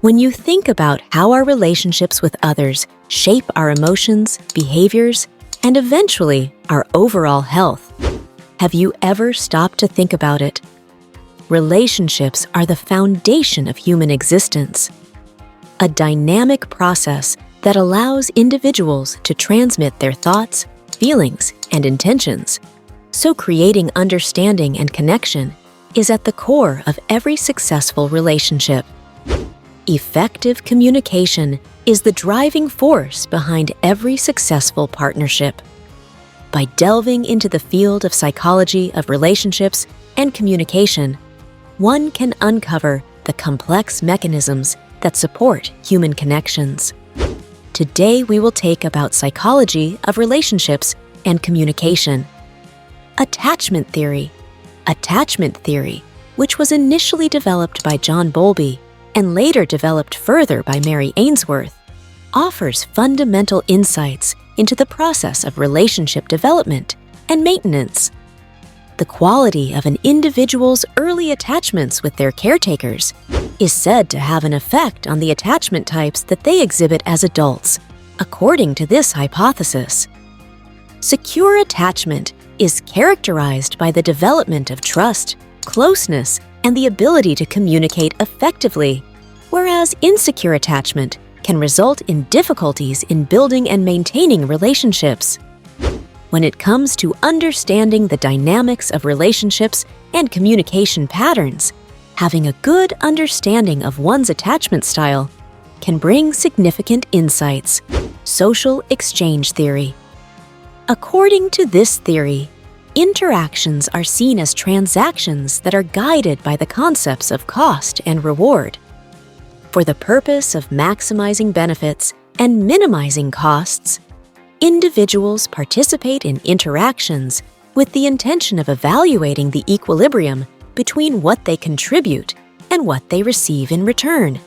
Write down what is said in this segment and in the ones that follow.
When you think about how our relationships with others shape our emotions, behaviors, and eventually our overall health, have you ever stopped to think about it? Relationships are the foundation of human existence, a dynamic process that allows individuals to transmit their thoughts, feelings, and intentions. So creating understanding and connection is at the core of every successful relationship. Effective communication is the driving force behind every successful partnership. By delving into the field of psychology of relationships and communication, one can uncover the complex mechanisms that support human connections. Today we will take about psychology of relationships and communication. Attachment theory. Attachment theory, which was initially developed by John Bowlby and later developed further by Mary Ainsworth, offers fundamental insights into the process of relationship development and maintenance. The quality of an individual's early attachments with their caretakers is said to have an effect on the attachment types that they exhibit as adults, according to this hypothesis. Secure attachment is characterized by the development of trust, closeness, and the ability to communicate effectively, whereas insecure attachment can result in difficulties in building and maintaining relationships. When it comes to understanding the dynamics of relationships and communication patterns, having a good understanding of one's attachment style can bring significant insights. Social exchange theory. According to this theory, interactions are seen as transactions that are guided by the concepts of cost and reward. For the purpose of maximizing benefits and minimizing costs, individuals participate in interactions with the intention of evaluating the equilibrium between what they contribute and what they receive in return.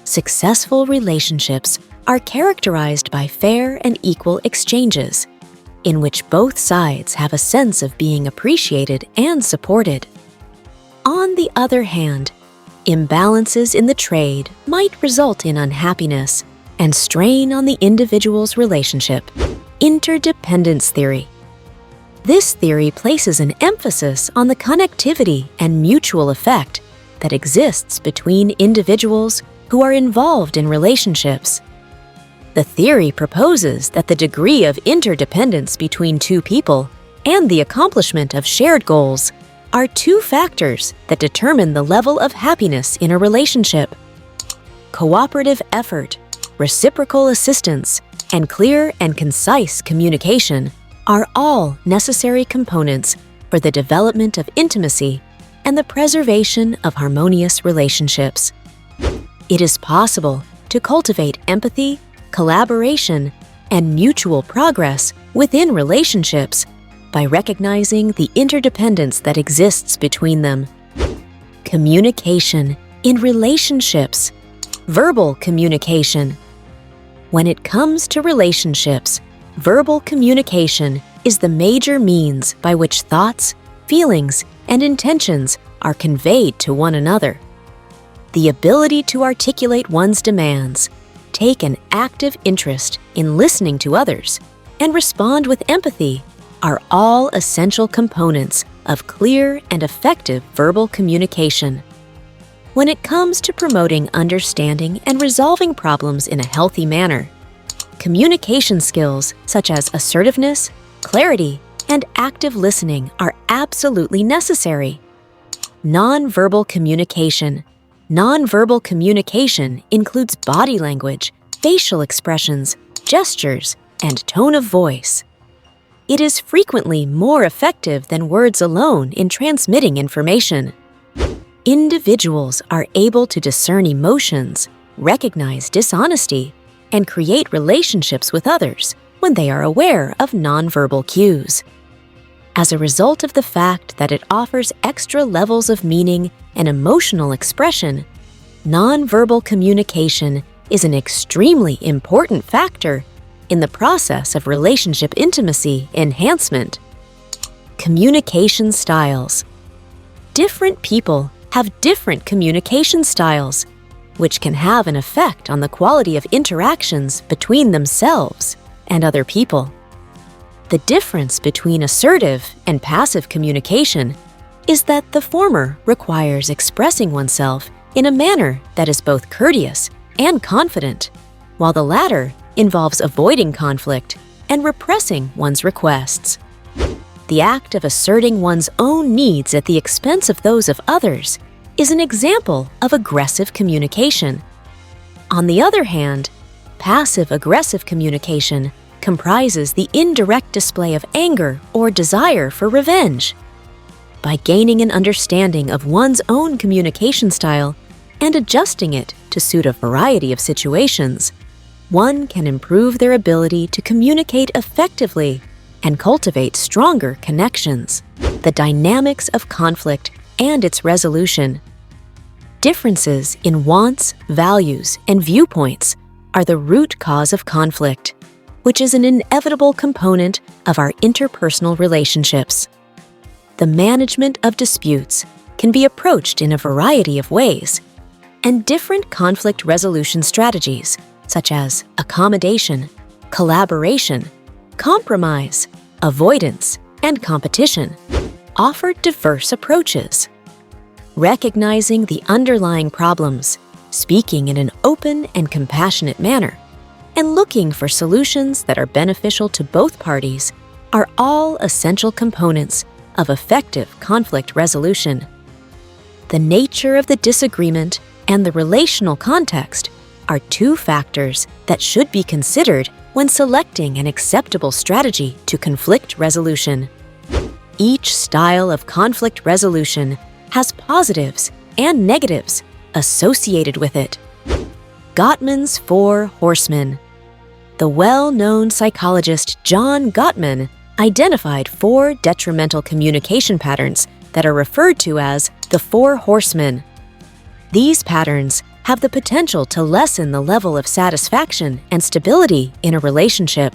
Successful relationships are characterized by fair and equal exchanges, in which both sides have a sense of being appreciated and supported. On the other hand, imbalances in the trade might result in unhappiness and strain on the individual's relationship. Interdependence theory. This theory places an emphasis on the connectivity and mutual effect that exists between individuals who are involved in relationships. The theory proposes that the degree of interdependence between two people and the accomplishment of shared goals are two factors that determine the level of happiness in a relationship. Cooperative effort, reciprocal assistance, and clear and concise communication are all necessary components for the development of intimacy and the preservation of harmonious relationships. It is possible to cultivate empathy, collaboration, and mutual progress within relationships by recognizing the interdependence that exists between them. Communication in relationships. Verbal communication. When it comes to relationships, verbal communication is the major means by which thoughts, feelings, and intentions are conveyed to one another. The ability to articulate one's demands, take an active interest in listening to others, and respond with empathy are all essential components of clear and effective verbal communication. When it comes to promoting understanding and resolving problems in a healthy manner, communication skills such as assertiveness, clarity, and active listening are absolutely necessary. Nonverbal communication. Nonverbal communication includes body language, facial expressions, gestures, and tone of voice. It is frequently more effective than words alone in transmitting information. Individuals are able to discern emotions, recognize dishonesty, and create relationships with others when they are aware of nonverbal cues. As a result of the fact that it offers extra levels of meaning and emotional expression, nonverbal communication is an extremely important factor in the process of relationship intimacy enhancement. Communication styles. Different people have different communication styles. which can have an effect on the quality of interactions between themselves and other people. The difference between assertive and passive communication is that the former requires expressing oneself in a manner that is both courteous and confident, while the latter involves avoiding conflict and repressing one's requests. The act of asserting one's own needs at the expense of those of others is an example of aggressive communication. On the other hand, passive-aggressive communication comprises the indirect display of anger or desire for revenge. By gaining an understanding of one's own communication style and adjusting it to suit a variety of situations, one can improve their ability to communicate effectively and cultivate stronger connections. The dynamics of conflict and its resolution. Differences in wants, values, and viewpoints are the root cause of conflict, which is an inevitable component of our interpersonal relationships. The management of disputes can be approached in a variety of ways, and different conflict resolution strategies, such as accommodation, collaboration, compromise, avoidance, and competition, offer diverse approaches. Recognizing the underlying problems, speaking in an open and compassionate manner, and looking for solutions that are beneficial to both parties are all essential components of effective conflict resolution. The nature of the disagreement and the relational context are two factors that should be considered when selecting an acceptable strategy to conflict resolution. Each style of conflict resolution has positives and negatives associated with it. Gottman's Four Horsemen. The well-known psychologist John Gottman identified 4 detrimental communication patterns that are referred to as the Four Horsemen. These patterns have the potential to lessen the level of satisfaction and stability in a relationship.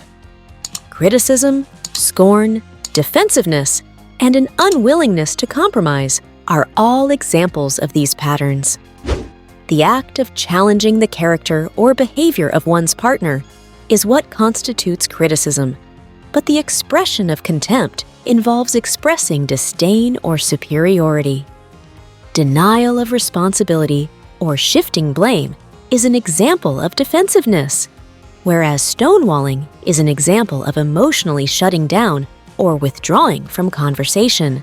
Criticism, scorn, defensiveness, and an unwillingness to compromise are all examples of these patterns. The act of challenging the character or behavior of one's partner is what constitutes criticism, but the expression of contempt involves expressing disdain or superiority. Denial of responsibility or shifting blame is an example of defensiveness, whereas stonewalling is an example of emotionally shutting down or withdrawing from conversation.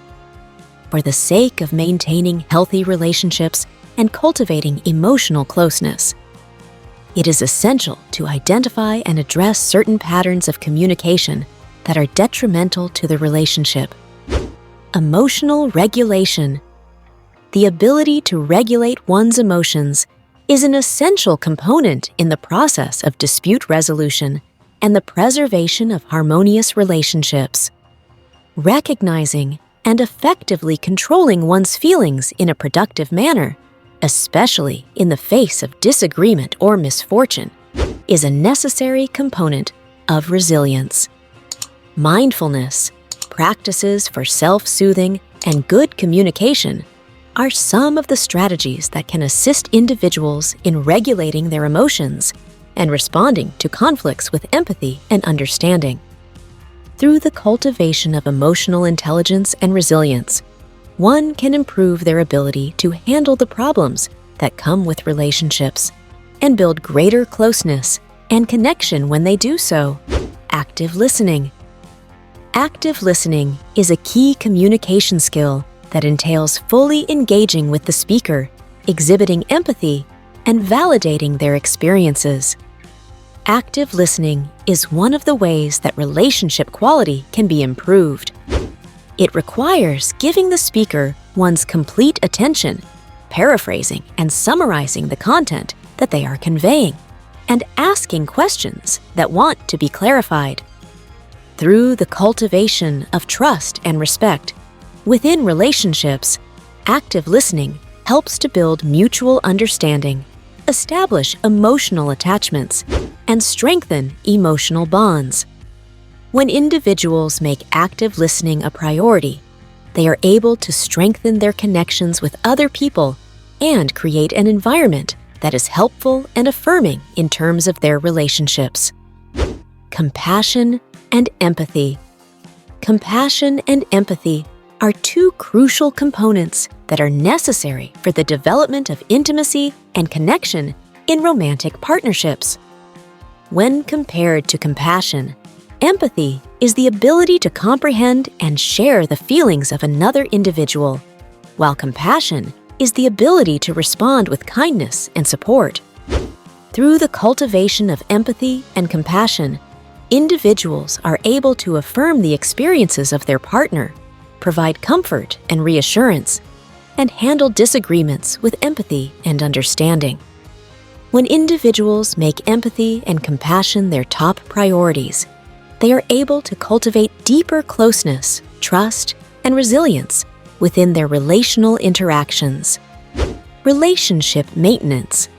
For the sake of maintaining healthy relationships and cultivating emotional closeness, it is essential to identify and address certain patterns of communication that are detrimental to the relationship. Emotional regulation. The ability to regulate one's emotions is an essential component in the process of dispute resolution and the preservation of harmonious relationships. Recognizing and effectively controlling one's feelings in a productive manner, especially in the face of disagreement or misfortune, is a necessary component of resilience. Mindfulness, practices for self-soothing, and good communication are some of the strategies that can assist individuals in regulating their emotions and responding to conflicts with empathy and understanding. Through the cultivation of emotional intelligence and resilience, one can improve their ability to handle the problems that come with relationships and build greater closeness and connection when they do so. Active listening. Active listening is a key communication skill that entails fully engaging with the speaker, exhibiting empathy, and validating their experiences. Active listening is one of the ways that relationship quality can be improved. It requires giving the speaker one's complete attention, paraphrasing and summarizing the content that they are conveying, and asking questions that want to be clarified. Through the cultivation of trust and respect within relationships, active listening helps to build mutual understanding, establish emotional attachments, and strengthen emotional bonds. When individuals make active listening a priority, they are able to strengthen their connections with other people and create an environment that is helpful and affirming in terms of their relationships. Compassion and empathy. Compassion and empathy are two crucial components that are necessary for the development of intimacy and connection in romantic partnerships. When compared to compassion, empathy is the ability to comprehend and share the feelings of another individual, while compassion is the ability to respond with kindness and support. Through the cultivation of empathy and compassion, individuals are able to affirm the experiences of their partner, provide comfort and reassurance, and handle disagreements with empathy and understanding. When individuals make empathy and compassion their top priorities, they are able to cultivate deeper closeness, trust, and resilience within their relational interactions. Relationship maintenance.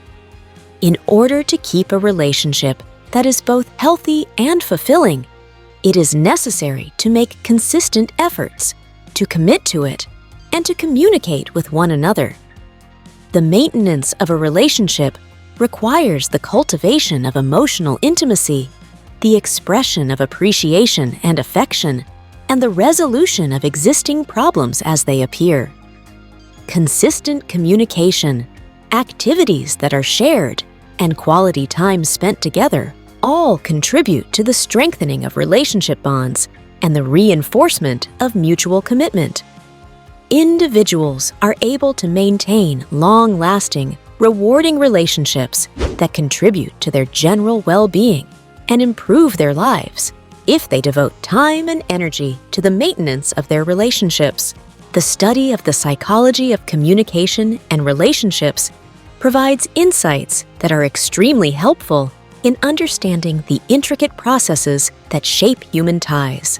In order to keep a relationship that is both healthy and fulfilling, it is necessary to make consistent efforts, to commit to it, and to communicate with one another. The maintenance of a relationship requires the cultivation of emotional intimacy, the expression of appreciation and affection, and the resolution of existing problems as they appear. Consistent communication, activities that are shared, and quality time spent together all contribute to the strengthening of relationship bonds and the reinforcement of mutual commitment. Individuals are able to maintain long-lasting, rewarding relationships that contribute to their general well-being and improve their lives if they devote time and energy to the maintenance of their relationships. The study of the psychology of communication and relationships provides insights that are extremely helpful in understanding the intricate processes that shape human ties.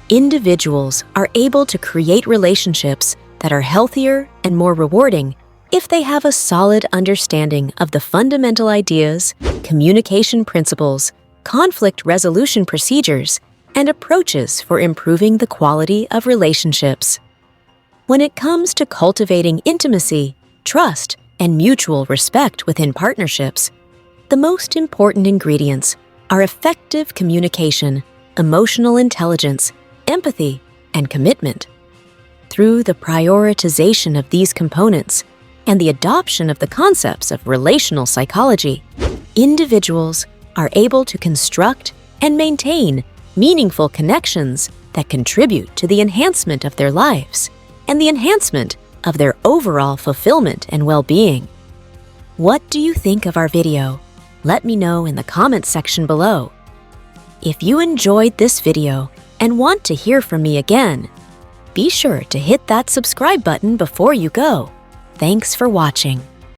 Individuals are able to create relationships that are healthier and more rewarding if they have a solid understanding of the fundamental ideas, communication principles, conflict resolution procedures, and approaches for improving the quality of relationships. When it comes to cultivating intimacy, trust, and mutual respect within partnerships, the most important ingredients are effective communication, emotional intelligence, empathy, and commitment. Through the prioritization of these components and the adoption of the concepts of relational psychology, individuals are able to construct and maintain meaningful connections that contribute to the enhancement of their lives and the enhancement of their overall fulfillment and well-being. What do you think of our video? Let me know in the comments section below. If you enjoyed this video and want to hear from me again, be sure to hit that subscribe button before you go. Thanks for watching.